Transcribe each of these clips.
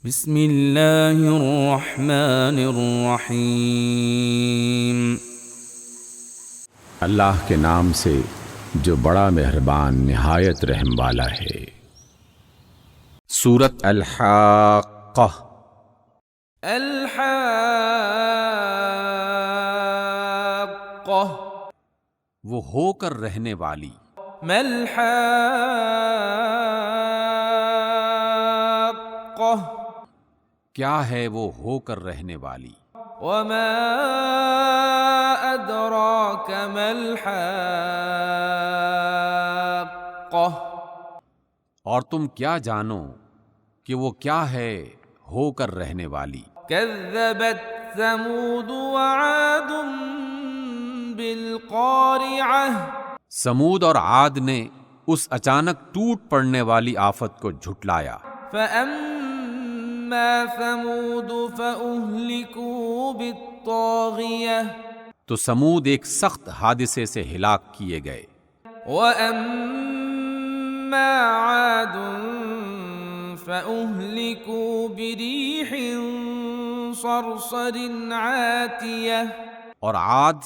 بسم اللہ الرحمن الرحیم۔ اللہ کے نام سے جو بڑا مہربان نہایت رحم والا ہے۔ سورۃ الحاقہ۔ الحاقہ وہ ہو کر رہنے والی۔ ما الحاقہ کیا ہے وہ ہو کر رہنے والی؟ وما ادراک ما الحاقہ اور تم کیا جانو کہ وہ کیا ہے ہو کر رہنے والی؟ کذبت ثمود وعاد بالقارعہ سمود اور عاد نے اس اچانک ٹوٹ پڑنے والی آفت کو جھٹلایا۔ فَأَمَّا ثَمُودُ فَأُهْلِكُوا بِالطَّاغِيَةِ تو سمود ایک سخت حادثے سے ہلاک کیے گئے۔ وَأَمَّا عَادٌ فَأُهْلِكُوا بِرِيحٍ صَرْصَرٍ عَاتِيَةٍ اور عاد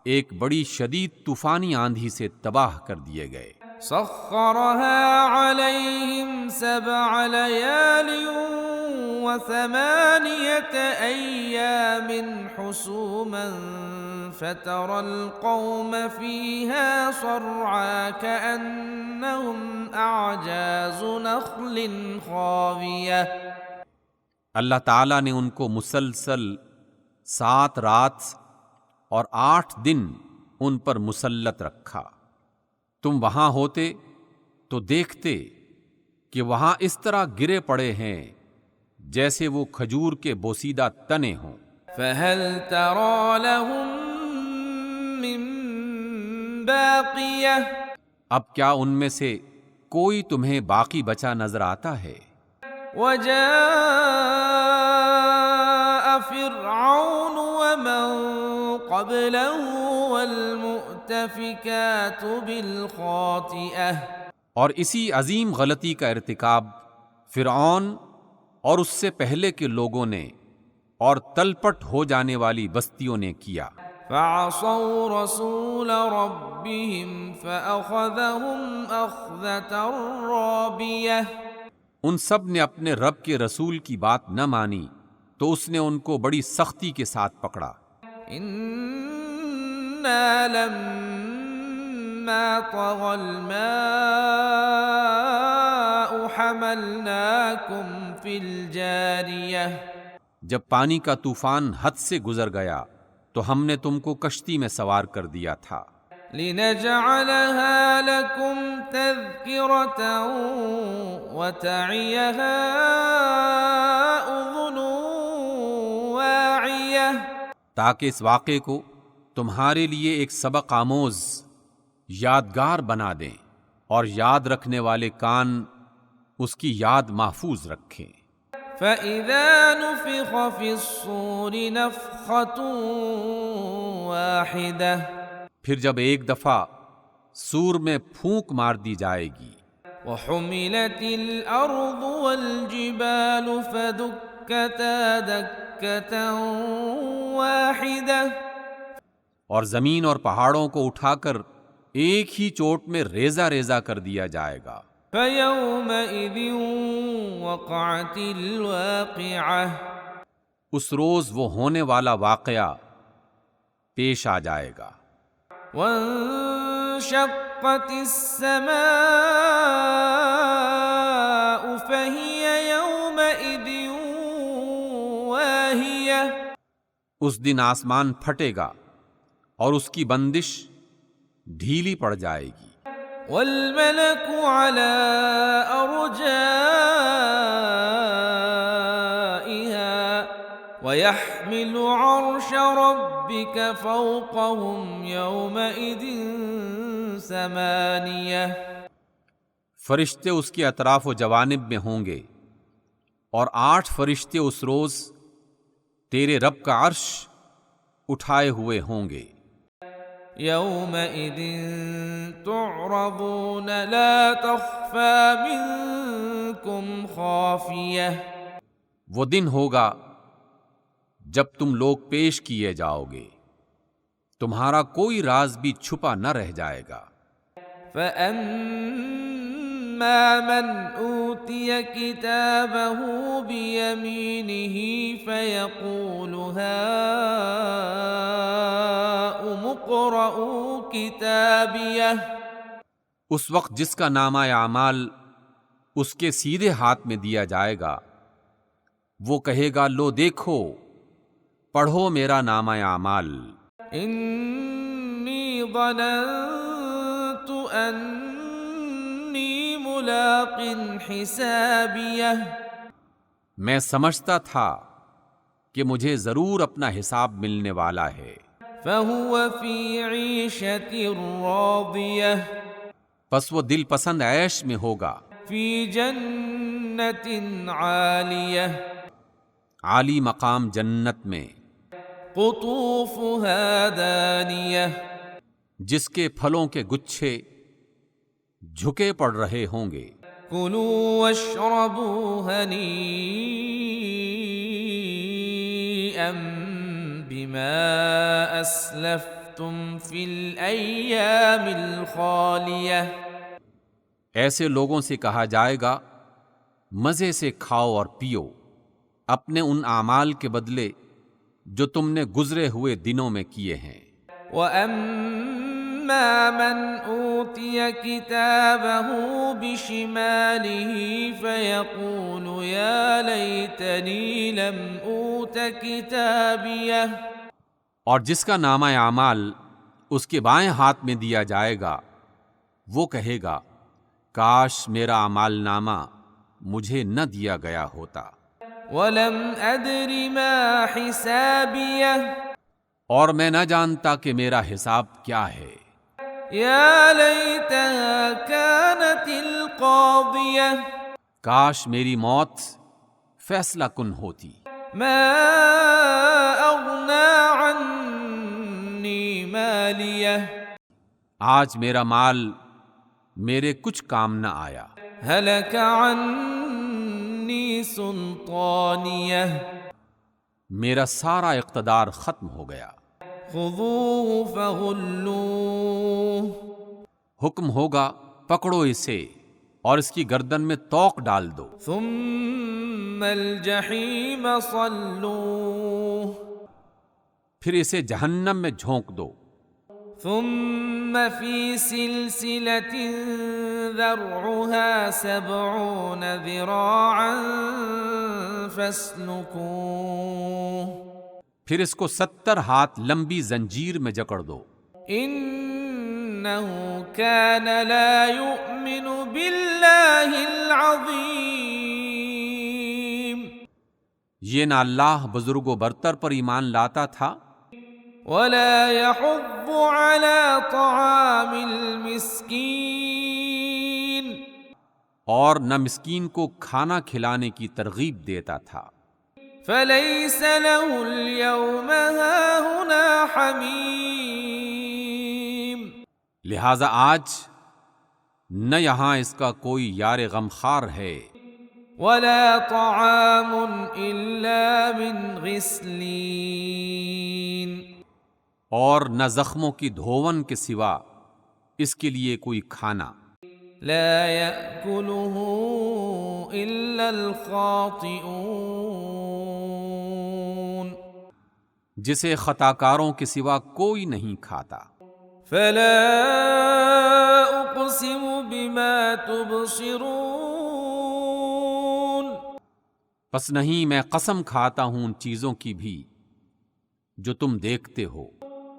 ایک بڑی شدید طوفانی آندھی سے تباہ کر دیے گئے۔ سخرها عليهم 7 ليال و8 أيام حسوما فترى القوم فيها صرعى كأنهم أعجاز نخل خاوية۔ اللہ تعالیٰ نے ان کو مسلسل 7 رات اور 8 دن ان پر مسلط رکھا۔ تم وہاں ہوتے تو دیکھتے کہ وہاں اس طرح گرے پڑے ہیں جیسے وہ کھجور کے بوسیدہ تنے ہوں۔ فهل ترى لهم من باقية اب کیا ان میں سے کوئی تمہیں باقی بچا نظر آتا ہے؟ وجاء فرعون ومن قبله والمؤتفكات بالخاطئة اور اسی عظیم غلطی کا ارتکاب فرعون اور اس سے پہلے کے لوگوں نے اور تلپٹ ہو جانے والی بستیوں نے کیا۔ فعصوا رسول ربهم فأخذهم أخذة رابية ان سب نے اپنے رب کے رسول کی بات نہ مانی تو اس نے ان کو بڑی سختی کے ساتھ پکڑا۔ إنا لما طغى الماء حملناكم في الجارية جب پانی کا طوفان حد سے گزر گیا تو ہم نے تم کو کشتی میں سوار کر دیا تھا۔ لنجعلها لكم تذكرة وتعيها أذن واعية تاکہ اس واقعے کو تمہارے لیے ایک سبق آموز یادگار بنا دیں اور یاد رکھنے والے کان اس کی یاد محفوظ رکھیں۔ فَإِذَا نُفِخَ فِي الصُّورِ نَفْخَةٌ وَاحِدَةٌ پھر جب ایک دفعہ سور میں پھونک مار دی جائے گی۔ وَحُمِلَتِ الْأَرْضُ وَالْجِبَالُ فَدُكَّتَا دَكَّةً وَاحِدَةً اور زمین اور پہاڑوں کو اٹھا کر ایک ہی چوٹ میں ریزہ ریزہ کر دیا جائے گا۔ فَيَوْمَئِذٍ وَقَعَتِ الْوَاقِعَةُ اس روز وہ ہونے والا واقعہ پیش آ جائے گا۔ وَانشَقَّتِ السَّمَاءُ فَهِيَ يَوْمَئِذٍ وَاهِيَةٌ اس دن آسمان پھٹے گا اور اس کی بندش ڈھیلی پڑ جائے گی۔ وَالْمَلَكُ عَلَىٰ أَرْجَائِهَا وَيَحْمِلُ عَرْشَ رَبِّكَ فَوْقَهُمْ يَوْمَئِذٍ ثَمَانِيَةٌ فرشتے اس کے اطراف و جوانب میں ہوں گے اور 8 فرشتے اس روز تیرے رب کا عرش اٹھائے ہوئے ہوں گے۔ يومئذ تعرضون لا تخفى منكم خافية وہ دن ہوگا جب تم لوگ پیش کیے جاؤ گے، تمہارا کوئی راز بھی چھپا نہ رہ جائے گا۔ فَأَمَّا مَنْ أُوتِيَ كِتَابَهُ بِيَمِينِهِ فَيَقُولُ هَاؤُمُ اقْرَءُوا كِتَابِيَهْ۔ اس وقت جس کا نامہ اعمال اس کے سیدھے ہاتھ میں دیا جائے گا، وہ کہے گا لو دیکھو، پڑھو میرا نامہ اعمال۔ إِنِّي ظَنَنتُ أَنِّي مُلَاقٍ حِسَابِيَهْ۔ میں سمجھتا تھا کہ مجھے ضرور اپنا حساب ملنے والا ہے۔ فَهُوَ فِي عِيشَةٍ رَاضِيَةٍ۔ پس وہ دل پسند عیش میں ہوگا، فِي جَنَّةٍ عَالِيَةٍ۔ عالی مقام جنت میں، قُطُوفُهَا دَانِيَةٌ۔ جس کے پھلوں کے گچھے جھکے پڑ رہے ہوں گے۔ كُلُوا وَاشْرَبُوا هَنِيئًا بِمَا أَسْلَفْتُمْ فِي الْأَيَّامِ الْخَالِيَةِ۔ ایسے لوگوں سے کہا جائے گا مزے سے کھاؤ اور پیو اپنے ان اعمال کے بدلے جو تم نے گزرے ہوئے دنوں میں کیے ہیں۔ وَأَمَّا مَنْ أُوتِيَ كِتَابَهُ بِشِمَالِهِ فَيَقُولُ يَا لَيْتَنِي لَمْ أُوتَ كِتَابِيَهْ۔ اور جس کا نامہ اعمال اس کے بائیں ہاتھ میں دیا جائے گا، وہ کہے گا کاش میرا اعمال نامہ مجھے نہ دیا گیا ہوتا۔ وَلَمْ أَدْرِ مَا حِسَابِيَهْ۔ اور میں نہ جانتا کہ میرا حساب کیا ہے۔ يَا لَيْتَهَا كَانَتِ الْقَاضِيَةَ۔ کاش میری موت فیصلہ کن ہوتی۔ مَا أَغْنَى عَنِّي مَالِيَهْ۔ آج میرا مال میرے کچھ کام نہ آیا۔ هَلَكَ عَنِّي سُلْطَانِيَهْ۔ میرا سارا اقتدار ختم ہو گیا۔ خُذُوهُ فَغُلُّوهُ۔ حکم ہوگا پکڑو اسے اور اس کی گردن میں توق ڈال دو۔ ثُمَّ الْجَحِيمَ صَلُّوهُ۔ پھر اسے جہنم میں جھونک دو۔ ثُمَّ فِي سِلْسِلَةٍ ذَرْعُهَا 70 ذِرَاعًا فَاسْلُكُوهُ۔ پھر اس کو 70 ہاتھ لمبی زنجیر میں جکڑ دو۔ إِنَّهُ كَانَ لَا يُؤْمِنُ بِاللَّهِ الْعَظِيمِ۔ یہ نہ اللہ بزرگ و برتر پر ایمان لاتا تھا، وَلَا يَحُضُّ عَلَى طَعَامِ الْمِسْكِينِ۔ اور نہ مسکین کو کھانا کھلانے کی ترغیب دیتا تھا۔ فَلَيْسَ لَهُ الْيَوْمَ هَاهُنَا حَمِيمٌ۔ لہذا آج نہ یہاں اس کا کوئی یار غمخوار ہے، وَلَا طَعَامٌ إِلَّا مِنْ غِسْلِينٍ۔ اور نہ زخموں کی دھون کے سوا اس کے لیے کوئی کھانا۔ لَا يَأْكُلُهُ إِلَّا الْخَاطِئُونَ۔ جسے خطاکاروں کے سوا کوئی نہیں کھاتا۔ فَلَا أُقْسِمُ بِمَا تُبْصِرُونَ۔ پس نہیں میں قسم کھاتا ہوں ان چیزوں کی بھی جو تم دیکھتے ہو،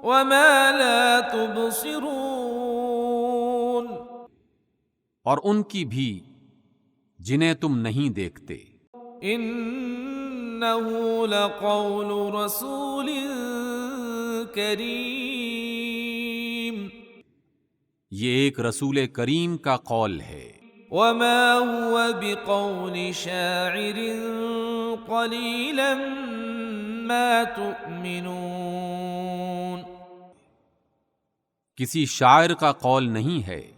وَمَا لَا تُبْصِرُونَ۔ اور ان کی بھی جنہیں تم نہیں دیکھتے۔ إِنَّهُ لَقَوْلُ رَسُولٍ كَرِيمٍ۔ یہ ایک رسول کریم کا قول ہے۔ وَمَا هُوَ بِقَوْلِ شَاعِرٍ قَلِيلًا مَا تُؤْمِنُونَ۔ کسی شاعر کا قول نہیں ہے،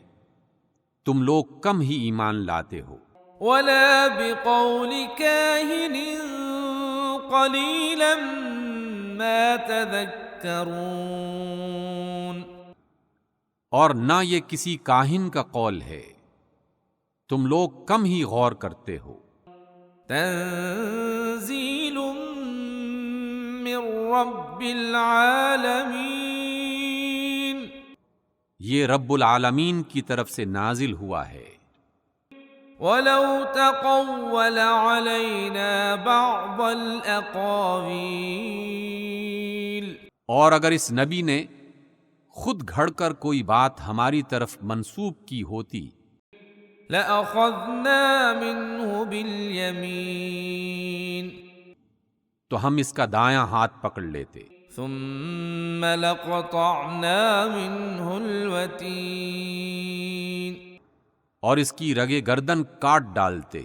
تم لوگ کم ہی ایمان لاتے ہو۔ وَلَا بِقَوْلِ كَاهِنٍ قليلا ما تذكرون۔ اور نہ یہ کسی کاہن کا قول ہے، تم لوگ کم ہی غور کرتے ہو۔ تنزیل من رب العالمین، یہ رب العالمین کی طرف سے نازل ہوا ہے۔ وَلَوْ تَقَوَّلَ عَلَيْنَا بَعْضَ الْأَقَاوِيلِ، اور اگر اس نبی نے خود گھڑ کر کوئی بات ہماری طرف منسوب کی ہوتی لَأَخَذْنَا مِنْهُ بِالْيَمِينِ، تو ہم اس کا دایاں ہاتھ پکڑ لیتے، ثُمَّ لَقَطَعْنَا مِنْهُ الْوَتِينَ، اور اس کی رگے گردن کاٹ ڈالتے۔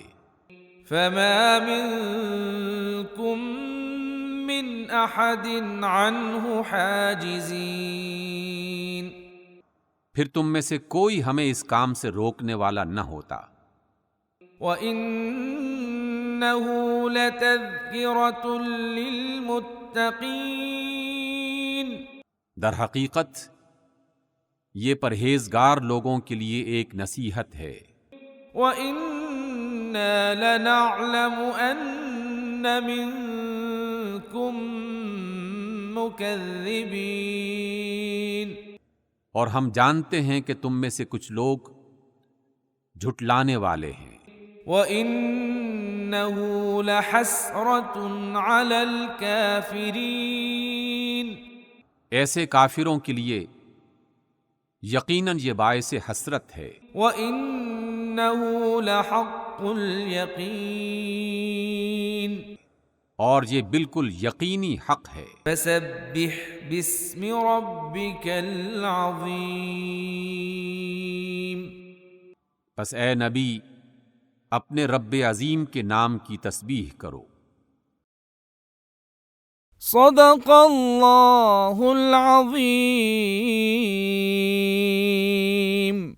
فَمَا مِنْكُمْ مِنْ أَحَدٍ عَنْهُ حَاجِزِينَ، پھر تم میں سے کوئی ہمیں اس کام سے روکنے والا نہ ہوتا۔ وَإِنَّهُ لَتَذْكِرَةٌ لِّلْمُتَّقِينَ، در حقیقت یہ پرہیزگار لوگوں کے لیے ایک نصیحت ہے۔ وَإِنَّا لَنَعْلَمُ أَنَّ مِنكُم مُّكَذِّبِينَ، اور ہم جانتے ہیں کہ تم میں سے کچھ لوگ جھٹلانے والے ہیں۔ وَإِنَّهُ لَحَسْرَةٌ عَلَى الْكَافِرِينَ، ایسے کافروں کے لیے یقیناً یہ باعث حسرت ہے۔ وَإِنَّهُ لَحَقُّ الْيَقِينِ، اور یہ بالکل یقینی حق ہے۔ فَسَبِّحْ بِاسْمِ رَبِّكَ الْعَظِيمِ، پس اے نبی اپنے رب عظیم کے نام کی تسبیح کرو۔ صدق اللہ العظیم۔